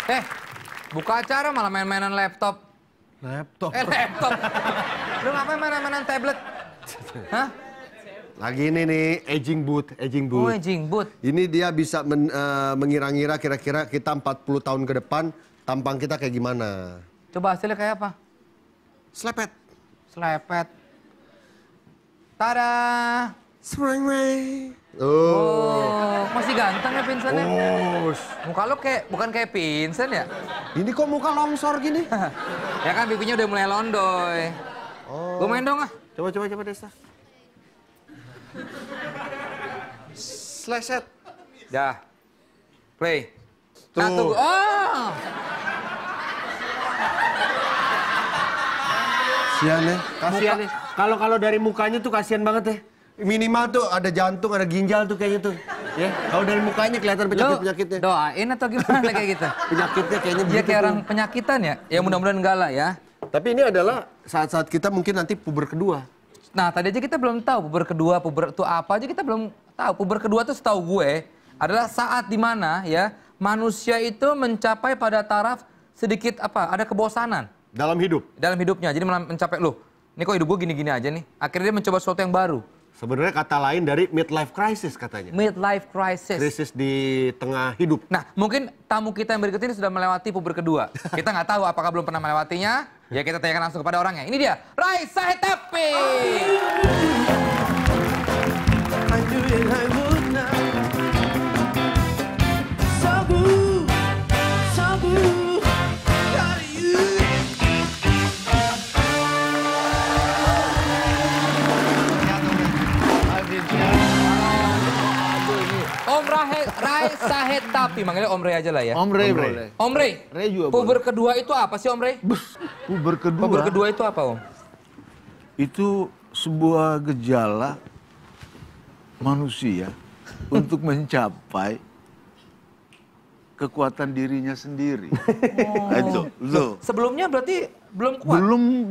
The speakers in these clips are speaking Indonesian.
Eh, buka acara malah main-mainan laptop. Laptop? Laptop. Lu ngapain main-mainan tablet? Hah? Lagi ini nih, aging boot. Oh, aging boot. Ini dia bisa mengira-ngira kira-kira kita 40 tahun ke depan, tampang kita kayak gimana. Coba hasilnya kayak apa? Slepet. Tada! Oh, masih ganteng ya Vincent-nya? Oh. Muka lo bukan kayak Vincent ya? Ini kok muka longsor gini? Ya kan pipinya udah mulai londoy. Oh. Gue main dong ah. Coba Desta. Slash set. Dah. Play. Tuh. Nah, tunggu. Oh! Kasian ya. Kasian nih. Kalau dari mukanya tuh kasihan banget ya. Minimal tuh ada jantung, ada ginjal tuh kayaknya tuh. Ya, kalau dari mukanya kelihatan penyakitnya. Doain atau gimana kayak gitu? Penyakitnya kayaknya Dia kayak orang penyakitan ya? Ya mudah-mudahan enggak lah ya. Tapi ini adalah saat-saat kita mungkin nanti puber kedua. Nah tadi aja kita belum tahu puber kedua, puber itu apa aja kita belum tahu. Puber kedua tuh setahu gue adalah saat dimana ya manusia itu mencapai pada taraf sedikit ada kebosanan. Dalam hidup? Dalam hidupnya, jadi mencapai loh. Ini kok hidup gue gini-gini aja nih. Akhirnya dia mencoba sesuatu yang baru. Sebenarnya kata lain dari midlife crisis katanya. Midlife crisis. Krisis di tengah hidup. Nah, mungkin tamu kita yang berikut ini sudah melewati puber kedua. Kita nggak tahu apakah belum pernah melewatinya. Ya kita tanyakan langsung kepada orangnya. Ini dia, Raisa Hetapi. Om Raisa Hetapi, manggilnya Om Ray aja lah ya. Om Ray boleh. Om Ray, Ray juga puber kedua itu apa sih Om Ray? Puber kedua. Puber kedua itu apa Om? Itu sebuah gejala manusia untuk mencapai kekuatan dirinya sendiri. Itu, betul. Sebelumnya berarti belum kuat?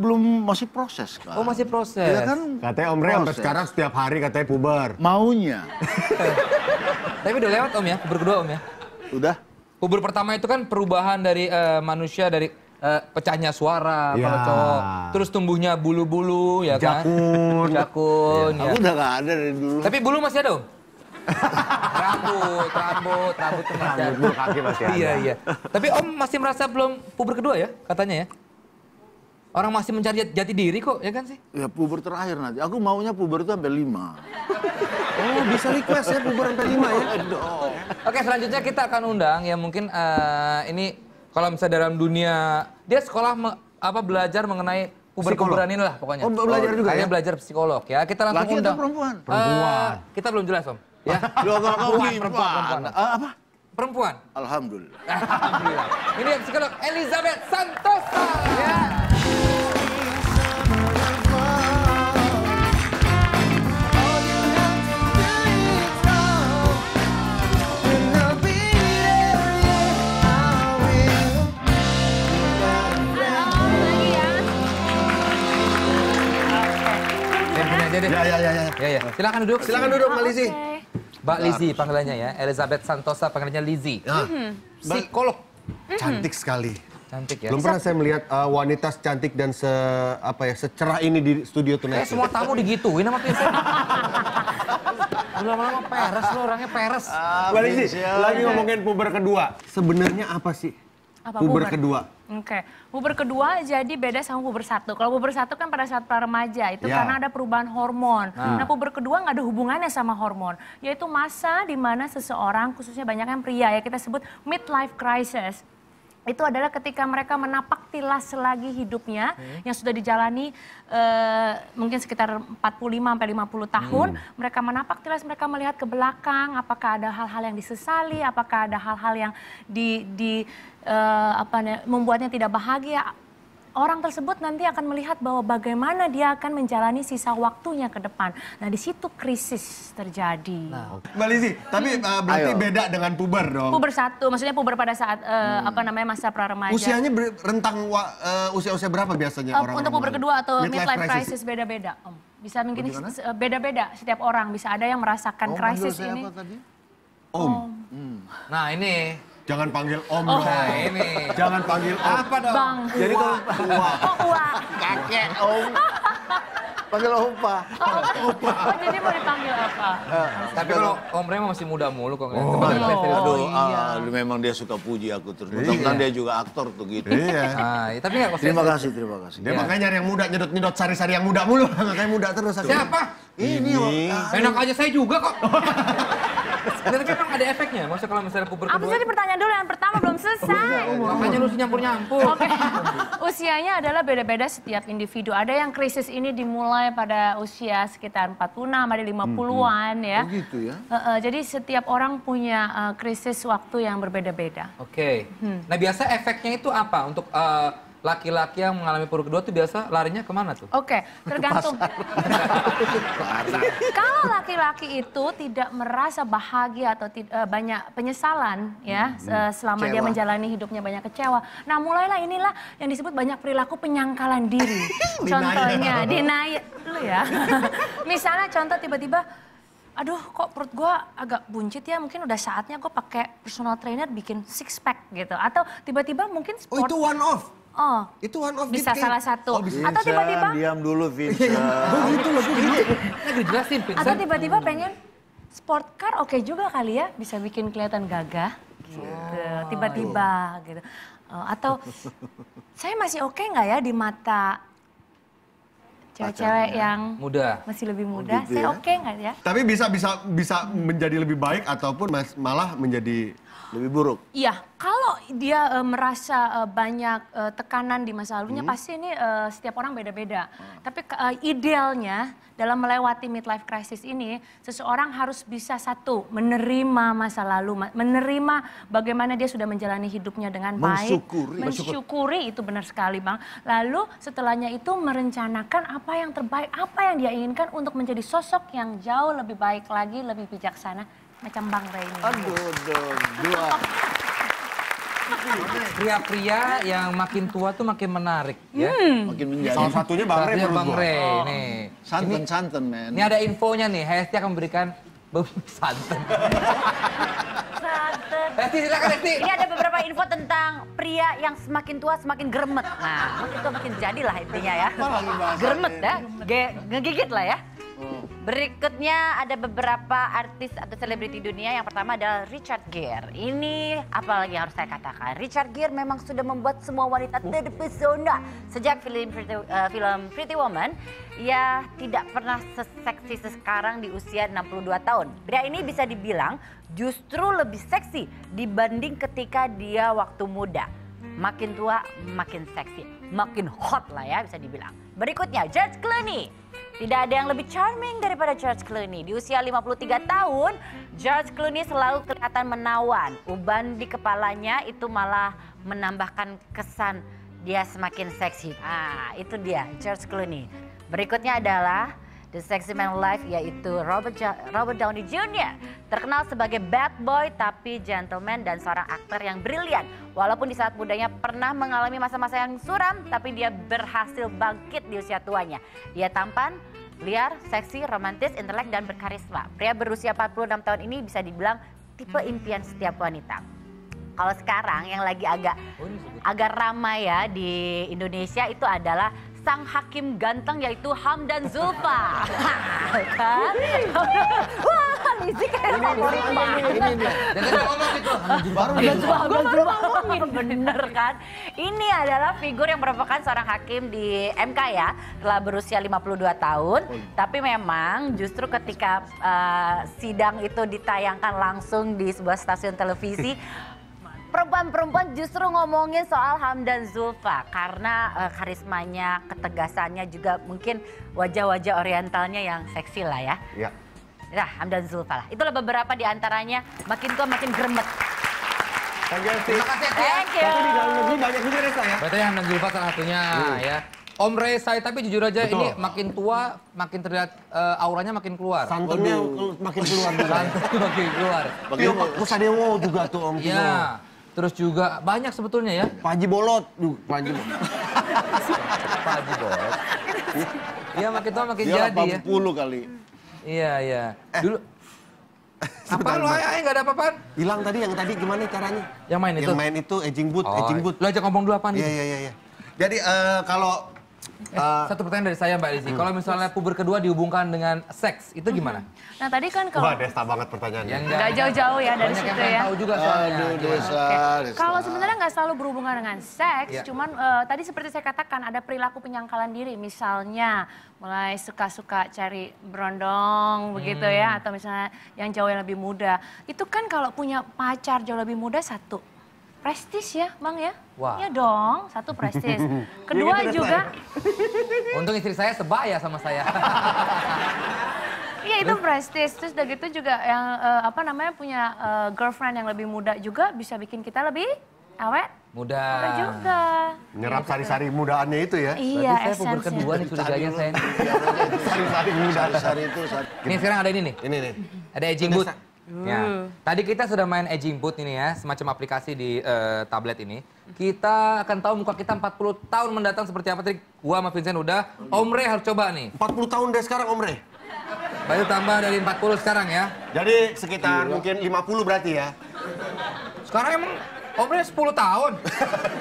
Belum masih proses kan. Oh masih proses. Ya kan? Katanya Om Ray sampai sekarang setiap hari katanya puber. Maunya. Tapi udah lewat Om ya, puber kedua Om ya? Udah. Puber pertama itu kan perubahan dari manusia dari pecahnya suara Ya. kalau cowok, terus tumbuhnya bulu-bulu ya kan? Jakun. Ya. Aku udah gak ada dari dulu. Tapi bulu masih ada Om? rambut tuh masih ada. Bulu kaki masih ada. Iya. Tapi Om masih merasa belum puber kedua ya katanya ya? Orang masih mencari jati diri kok, ya kan sih? Ya puber terakhir nanti. Aku maunya puber itu sampai 5. Oh bisa request ya puber sampai 5 ya? Oke selanjutnya kita akan undang ya mungkin ini kalau misalnya dalam dunia dia sekolah belajar mengenai puber-puberan ini lah pokoknya. Oh belajar juga Kayaknya ya? belajar psikolog ya. Kita langsung Laki atau undang. perempuan? Kita belum jelas Om. Ya. Perempuan. Apa? Perempuan. Alhamdulillah. Alhamdulillah. Ini yang psikolog Elizabeth Santosa. Ya. Ya. Silakan duduk. Silakan duduk Mbak Lizzy. Mbak Lizzy panggilannya ya. Elizabeth Santosa panggilannya Lizzy. Psikolog. Cantik sekali. Cantik ya. Belum pernah saya melihat wanita cantik dan secerah ini di studio Tonight. Semua tamu digituin sama Vincent. Lama-lama peres lo, orangnya peres. Mbak Lizzy, lagi ngomongin puber kedua. Sebenarnya apa sih puber kedua? Oke, puber kedua jadi beda sama puber satu. Kalau puber satu kan pada saat pra remaja, itu karena ada perubahan hormon. Nah puber kedua nggak ada hubungannya sama hormon. Yaitu masa di mana seseorang, khususnya banyak yang pria ya kita sebut midlife crisis. Itu adalah ketika mereka menapak tilas lagi hidupnya yang sudah dijalani mungkin sekitar 45-50 tahun. Mereka menapak tilas, mereka melihat ke belakang apakah ada hal-hal yang disesali, apakah ada hal-hal yang membuatnya tidak bahagia. Orang tersebut nanti akan melihat bahwa bagaimana dia akan menjalani sisa waktunya ke depan. Nah di situ krisis terjadi. Mbak Lizzy, tapi berarti beda dengan puber dong? Puber satu, maksudnya puber pada saat masa pra remaja. Usianya rentang usia-usia berapa biasanya orang? Untuk puber kedua atau midlife crisis beda-beda, Om. Bisa mungkin beda-beda setiap orang. Bisa ada yang merasakan krisis ini. Om. Nah ini Jangan panggil Om dong. Nah ini. Jangan panggil Om. Apa dong? Bang. Jadi kalau Wah. Kakek Om. Panggil Opa. Oh, jadi mau dipanggil apa? Tapi kalau Om Rey masih muda mulu kok. Aduh, memang dia suka puji aku terus. Mudah-mudahan dia juga aktor tuh gitu. Iya. Nah, tapi nggak Terima kasih, terima kasih. Dia makanya nyari yang muda, nyedot-nyedot sari-sari yang muda mulu. Makanya muda terus aku. Siapa? Ini Enak aja saya juga kok. Tapi memang ada efeknya. Maksudnya kalau misalnya puber Apa kedua. sih pertanyaan dulu, yang pertama belum selesai. Makanya lu nyampur-nyampur. Oke, usianya adalah beda-beda setiap individu. Ada yang krisis ini dimulai pada usia sekitar 46, ada 50-an ya. Oh gitu ya? Jadi setiap orang punya krisis waktu yang berbeda-beda. Oke. Nah biasa efeknya itu apa untuk laki-laki yang mengalami puber kedua tuh biasa larinya kemana tuh? Oke, tergantung. Kalau laki-laki itu tidak merasa bahagia atau banyak penyesalan ya selama dia menjalani hidupnya, banyak kecewa. Nah mulailah inilah yang disebut banyak perilaku penyangkalan diri. Contohnya denial dulu ya. Misalnya contoh tiba-tiba, aduh kok perut gue agak buncit ya, mungkin udah saatnya gue pakai personal trainer bikin six pack gitu. Atau tiba-tiba mungkin Oh itu one off? Oh, Itu one off bisa gitu, salah satu. bisa. Atau tiba-tiba, Diam dulu, Vincent. Gitu loh, gitu. Nah dijelasin atau Vincent. tiba-tiba pengen sport car, oke juga kali ya, bisa bikin kelihatan gagah gitu. Tiba-tiba gitu. Atau saya masih oke nggak ya di mata cewek-cewek yang Muda. masih lebih muda, gitu saya ya. oke nggak ya? Tapi bisa menjadi lebih baik ataupun malah menjadi Lebih buruk. Iya, kalau dia merasa banyak tekanan di masa lalunya, pasti ini setiap orang beda-beda. Tapi idealnya dalam melewati midlife crisis ini, seseorang harus bisa satu, menerima masa lalu, menerima bagaimana dia sudah menjalani hidupnya dengan baik. Mensyukuri, itu benar sekali Bang. Lalu setelahnya itu merencanakan apa yang terbaik, apa yang dia inginkan untuk menjadi sosok yang jauh lebih baik lagi, lebih bijaksana. Macam Bang Rey ini. Aduh, dua. Pria-pria yang makin tua tuh makin menarik ya. Makin menjadi. salah satunya Bang Rey Satunya menurut Bang gua. Rey nih. Santen-santen, men. Ini ada infonya nih, Hesti akan memberikan santen. Hesti silakan Hesti. Ini ada beberapa info tentang pria yang semakin tua semakin gremet. Nah, makin tua makin jadilah intinya ya. Gremet ya, ngegigit lah ya. Berikutnya ada beberapa artis atau selebriti dunia. Yang pertama adalah Richard Gere. Ini apalagi harus saya katakan. Richard Gere memang sudah membuat semua wanita terpesona. Sejak film Pretty Woman, ia tidak pernah seseksi sekarang di usia 62 tahun. Pria ini bisa dibilang justru lebih seksi dibanding ketika dia waktu muda. Makin tua makin seksi, makin hot lah ya bisa dibilang. Berikutnya George Clooney. Tidak ada yang lebih charming daripada George Clooney. Di usia 53 tahun, George Clooney selalu kelihatan menawan. Uban di kepalanya itu malah menambahkan kesan dia semakin seksi. Ah, itu dia George Clooney. Berikutnya adalah The Sexy Man Alive, yaitu Robert Downey Jr. Terkenal sebagai bad boy tapi gentleman dan seorang aktor yang brilian. Walaupun di saat mudanya pernah mengalami masa-masa yang suram, tapi dia berhasil bangkit di usia tuanya. Dia tampan, liar, seksi, romantis, intelek, dan berkarisma. Pria berusia 46 tahun ini bisa dibilang tipe impian setiap wanita. Kalau sekarang yang lagi agak ramai ya di Indonesia itu adalah sang hakim ganteng yaitu Hamdan Zulfa. Kan? Wah, Lizzy kayak Ini nih. Jangan ngomong gitu. Baru Gue baru ngomongin. bener kan? Ini adalah figur yang merupakan seorang hakim di MK ya, telah berusia 52 tahun. Tapi memang justru ketika sidang itu ditayangkan langsung di sebuah stasiun televisi, perempuan-perempuan justru ngomongin soal Hamdan Zulfa karena karismanya, ketegasannya, juga mungkin wajah-wajah orientalnya yang seksi lah ya. Iya. Nah, Hamdan Zulfa lah. Itulah beberapa di antaranya, makin tua makin gremet. Thank you, Hesti. Terima kasih Hesti ya. Thank you. Tapi di dalam negeri banyak juga Reza ya. Berarti Hamdan Zulfa salah satunya ya. Om Rey saya, tapi jujur aja Betul. ini makin tua makin terlihat auranya makin keluar. Santannya makin keluar juga. Santannya makin keluar. Iya, Pak Kusadewo juga tuh Om Tino. Iya. Terus juga banyak sebetulnya ya. Pak Haji Bolot. Pak Haji Pak Haji Bolot. Iya makin tua makin Dia jadi ya. 80 kali. Iya iya. Dulu Apaan lo ayah nggak ada apa-apaan? Hilang tadi, yang tadi gimana caranya? Yang main itu? Yang main itu edging boot, edging boot. Lo ajak ngomong dulu apaan gitu? Iya. Jadi kalau Satu pertanyaan dari saya Mbak Lizzy. Kalau misalnya puber kedua dihubungkan dengan seks, itu gimana? Nah tadi kan kalau... wah desta banget pertanyaannya. Nggak jauh-jauh ya dari banyak situ yang pengen ya. tahu juga soalnya. Aduh, Desa. Oke. Kalau sebenarnya nggak selalu berhubungan dengan seks, Iya. cuman tadi seperti saya katakan ada perilaku penyangkalan diri, misalnya mulai suka-suka cari berondong begitu ya, atau misalnya yang jauh yang lebih muda. Itu kan kalau punya pacar jauh lebih muda satu, prestis ya Bang ya? Wah. Iya dong, satu prestis. Kedua juga, Untung istri saya sebaya sama saya. iya itu prestis. Terus udah gitu juga yang punya girlfriend yang lebih muda juga bisa bikin kita lebih awet. Muda. Muda juga. Nyerap sari-sari mudaannya itu ya. Iya, Berarti saya puber esensi. kedua nih curiganya saya. Sari-sari muda. Sari itu Ini sekarang ada ini nih. Ini nih. Ada edging boot. Ya. Tadi kita sudah main edging boot ini ya, semacam aplikasi di tablet ini. Kita akan tahu muka kita 40 tahun mendatang seperti apa. Tadi gua sama Vincent udah. Om Re harus coba nih. 40 tahun deh sekarang Om Re. Baru tambah dari 40 sekarang ya. Jadi sekitar mungkin 50 berarti ya. Sekarang emang Om Re 10 tahun.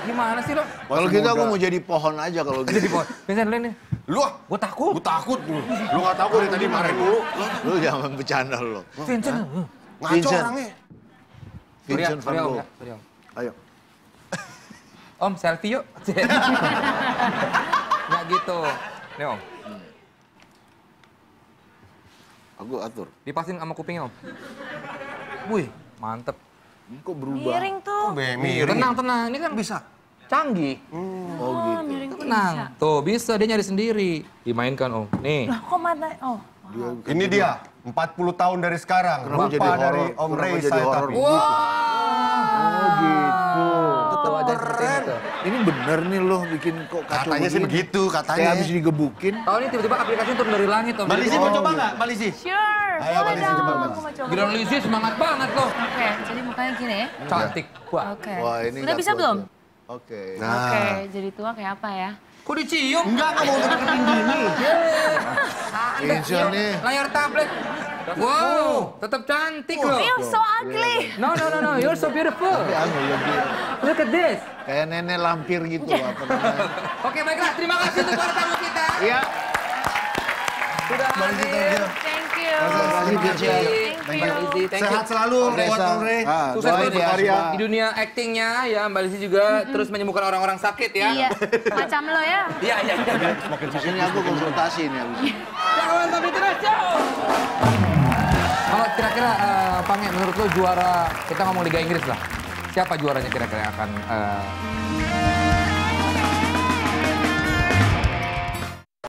Gimana sih lo? Kalau gitu aku mau jadi pohon aja kalau gitu. Jadi bos. Vincent lihat nih. Lu ah, Gua takut. gue takut. Lu gak tahu dari tadi marahin mulu. Lu jangan bercanda lo. Vincent. Ngaco Vincent. orangnya. Vincent Van Surya, Om, Gogh. ya, Surya, Om. Ayo. Om selfie yuk. Nggak gitu. Nih Om. Aku atur. Dipasin sama kupingnya Om. Wih, mantep. Kok berubah? Miring tuh. Tenang, tenang. Ini kan bisa canggih. Oh gitu. Miring tuh bisa. Tenang. Tuh, bisa. Dia nyari sendiri. Dimainkan Om. Nih. Lah kok mata, oh. Ini dia, 40 tahun dari sekarang. Kenapa jadi Bapak dari horor? Om Kenapa Rey jadi saya horor? tapi. Oh gitu. Tetap aja seperti itu. Ini bener nih lo bikin kok kacau Katanya sih begini. begitu, Kayak katanya. habis digebukin. Tahu nih tiba-tiba aplikasinya turun dari langit Om. Mbak Lizzy mau coba nggak? Mbak Lizzy? Sure, Ayo, boleh Mbak Lizzy, dong. coba, Mbak. Aku mau coba. Giliran Lizzy semangat banget loh. Oke, jadi mukanya gini ya. Cantik. Wah. Oke. Wah ini Udah nggak bisa kuat belum? ya. Oke. Oke, jadi tua kayak apa ya? Kok dicium? Enggak mau deketin gini. Vincent nih. Layar tablet. Wow, tetap cantik loh. You're so ugly. No, you're so beautiful. Tapi anu lebih Look at this. kayak nenek lampir gitu apa namanya. Oke, baiklah. Terima kasih untuk para tamu kita. Iya. Sudah hadir. Thank you. Thank you. Lizzy. Thank you. Sehat selalu buat Om Rey. Sukses doain terus ya berkarya semua. di dunia aktingnya ya. Mbak Lizzy juga terus menyembuhkan orang-orang sakit ya. Iya, macam lo ya. Iya. Sini aku konsultasi nih abis ini. Jangan tapi terus jauh. Kalau kira-kira Pange, menurut lo juara, kita ngomong Liga Inggris lah. Siapa juaranya kira-kira yang akan